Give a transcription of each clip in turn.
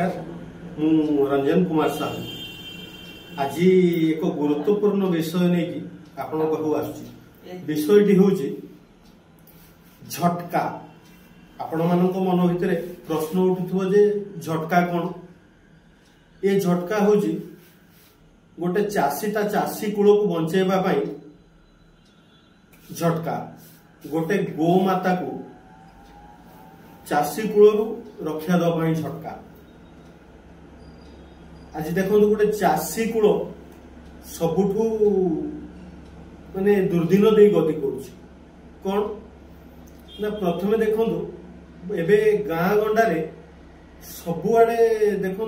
नमस्कार मु रंजन कुमार साहू आज एक गुरुत्वपूर्ण विषय नहीं कि आपण पाखु आसुची विषयटी होची झटका। आपण मानक मन भितर प्रश्न उठुथबो जे झटका कोन। ये झटका होची गोटे चाषी ता चाषी कूल को बंचेबा पई झटका, गोटे गो माता को चाषी कूल रक्षा दवा झटका। आज देखो गोटे चाषी कूल सबुठू माने दुर्दिन दे गति करुछि कौन ना। प्रथमे देखो एबे गाँ गंडारे सबुआडे देखु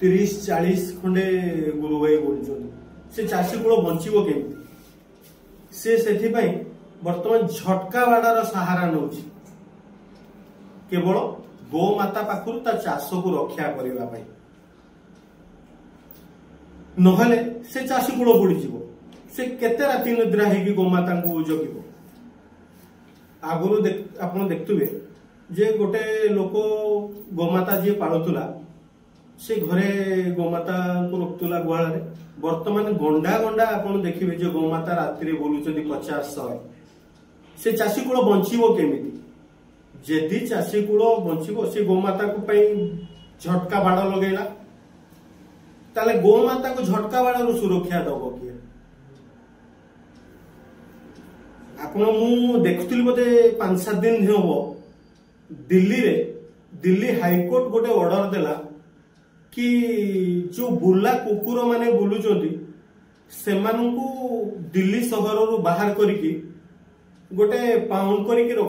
30-40 खंडे गुरु भाई बोलुछन। से चाषी कूल बंचिबो केमती? से सेथिपाई वर्तमान झटका बाड़ार सहारा नउछि केवल गो माता पाखुर ता चाष को रक्षा करबा पई। नहले से चाषी कूल बुड़ीजिवो। से केते राति निद्रा हेकी गो माता को जगिबो। आगुरु आपण देखथुबे जे गोटे लोक गोमाता जी पाळुतुला से घरे गोमाता को रखुला गुहाल रे। वर्तमान गंडा गंडा आपण देखिबे जे गोमाता राति रे बोलुचंदी 50-100। से चाषी कूल बंचिबो केमिति? जेदी चाषी कूल बंचिबो से गोमाता को पई झटका बाड़ लगेला ताले गोमाता को झटका बाड़ सुरक्षा दबो किए? आपण मु देखुतली बोधे 5-7 दिन हेबो दिल्ली हाईकोर्ट गोटे ऑर्डर देला कि जो बुला कुकुर माने बुलुचंदी सेमानकु दिल्ली सहर बाहर करिकी गोटे पाउंड करिकी